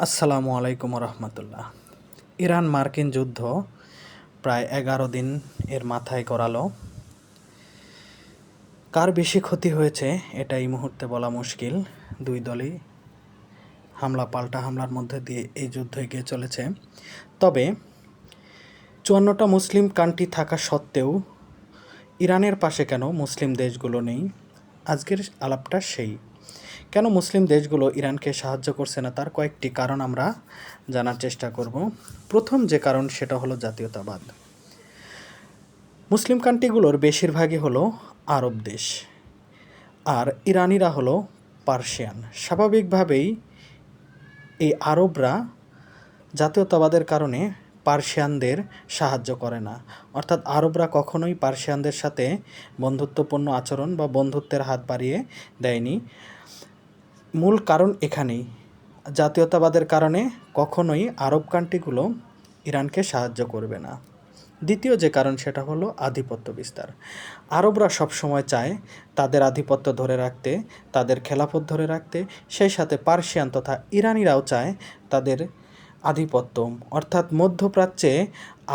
আসসালামু আলাইকুম রহমতুল্লাহ। ইরান মার্কিন যুদ্ধ প্রায় 11 দিন এর মাথায় গড়ালো। কার বেশি ক্ষতি হয়েছে এটা এই মুহূর্তে বলা মুশকিল। দুই দলই হামলা পাল্টা হামলার মধ্যে দিয়ে এই যুদ্ধ এগিয়ে চলেছে। তবে 54টা মুসলিম কান্ট্রি থাকা সত্ত্বেও ইরানের পাশে কেন মুসলিম দেশগুলো নেই? আজকের আলাপটা সেই। কেন মুসলিম দেশগুলো ইরানকে সাহায্য করছে না তার কয়েকটি কারণ আমরা জানার চেষ্টা করব। প্রথম যে কারণ সেটা হলো জাতীয়তাবাদ। মুসলিম কান্ট্রিগুলোর বেশিরভাগই হলো আরব দেশ, আর ইরানিরা হলো পার্সিয়ান। স্বাভাবিকভাবেই এই আরবরা জাতীয়তাবাদের কারণে পার্সিয়ানদের সাহায্য করে না, অর্থাৎ আরবরা কখনোই পার্সিয়ানদের সাথে বন্ধুত্বপূর্ণ আচরণ বা বন্ধুত্বের হাত বাড়িয়ে দেয়নি। মূল কারণ এখানেই, জাতীয়তাবাদের কারণে কখনোই আরব কান্ট্রিগুলো ইরানকে সাহায্য করবে না। দ্বিতীয় যে কারণ সেটা হলো আধিপত্য বিস্তার। আরবরা সবসময় চায় তাদের আধিপত্য ধরে রাখতে, তাদের খেলাফত ধরে রাখতে, সেই সাথে পার্সিয়ান তথা ইরানিরাও চায় তাদের আধিপত্য, অর্থাৎ মধ্যপ্রাচ্যে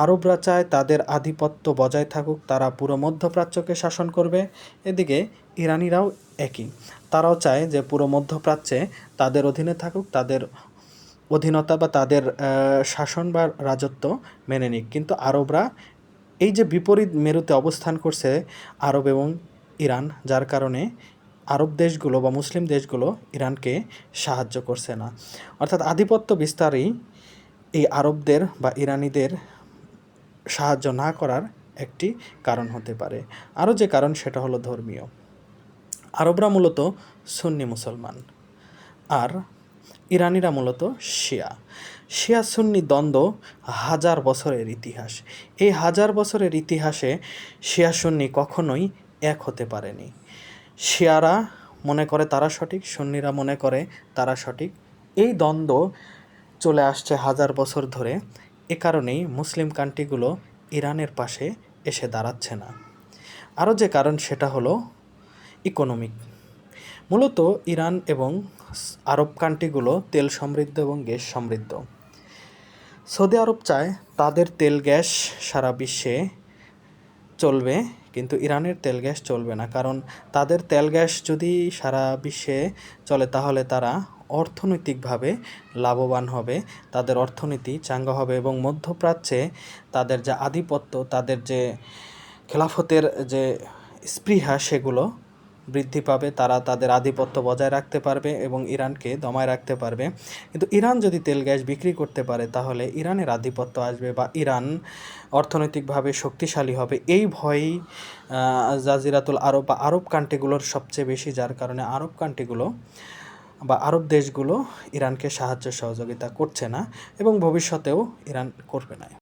আরবরা চায় তাদের আধিপত্য বজায় থাকুক, তারা পুরো মধ্যপ্রাচ্যকে শাসন করবে। এদিকে ইরানিরাও একই, তারাও চায় যে পুরো মধ্যপ্রাচ্যে তাদের অধীনে থাকুক, তাদের অধীনতা বা তাদের শাসন বা রাজত্ব মেনে নিক। কিন্তু আরবরা এই যে বিপরীত মেরুতে অবস্থান করছে আরব এবং ইরান, যার কারণে আরব দেশগুলো বা মুসলিম দেশগুলো ইরানকে সাহায্য করছে না। অর্থাৎ আধিপত্য বিস্তারই এই আরবদের বা ইরানিদের সাহায্য না করার একটি কারণ হতে পারে। আরও যে কারণ সেটা হলো ধর্মীয়। আরবরা মূলত সুন্নি মুসলমান, আর ইরানিরা মূলত শিয়া সুন্নি দ্বন্দ্ব হাজার বছরের ইতিহাস। এই হাজার বছরের ইতিহাসে শিয়া সুন্নি কখনোই এক হতে পারেনি। শিয়ারা মনে করে তারা সঠিক, সুন্নিরা মনে করে তারা সঠিক। এই দ্বন্দ্ব চলে আসছে হাজার বছর ধরে। এ কারণেই মুসলিম কান্ট্রিগুলো ইরানের পাশে এসে দাঁড়াচ্ছে না। আরও যে কারণ সেটা হলো ইকোনমিক। মূলত ইরান এবং আরব কান্ট্রিগুলো তেল সমৃদ্ধ এবং গ্যাস সমৃদ্ধ। সৌদি আরব চায় তাদের তেল গ্যাস সারা বিশ্বে চলবে, কিন্তু ইরানের তেল গ্যাস চলবে না। কারণ তাদের তেল গ্যাস যদি সারা বিশ্বে চলে তাহলে তারা অর্থনৈতিকভাবে লাভবান হবে, তাদের অর্থনীতি চাঙ্গা হবে এবং মধ্যপ্রাচ্যে তাদের যে আধিপত্য, তাদের যে খেলাফতের যে স্পৃহা সেগুলো বৃদ্ধি পাবে। তারা তাদের আধিপত্য বজায় রাখতে পারবে এবং ইরানকে দমায় রাখতে পারবে। কিন্তু ইরান যদি তেল গ্যাস বিক্রি করতে পারে তাহলে ইরানের আধিপত্য আসবে বা ইরান অর্থনৈতিকভাবে শক্তিশালী হবে। এই ভয়েই জাজিরাতুল আরব বা আরব কান্ট্রিগুলোর সবচেয়ে বেশি, যার কারণে আরব কান্ট্রিগুলো বা আরব দেশগুলো ইরানকে সাহায্য সহযোগিতা করছে না এবং ভবিষ্যতেও ইরান করবে না।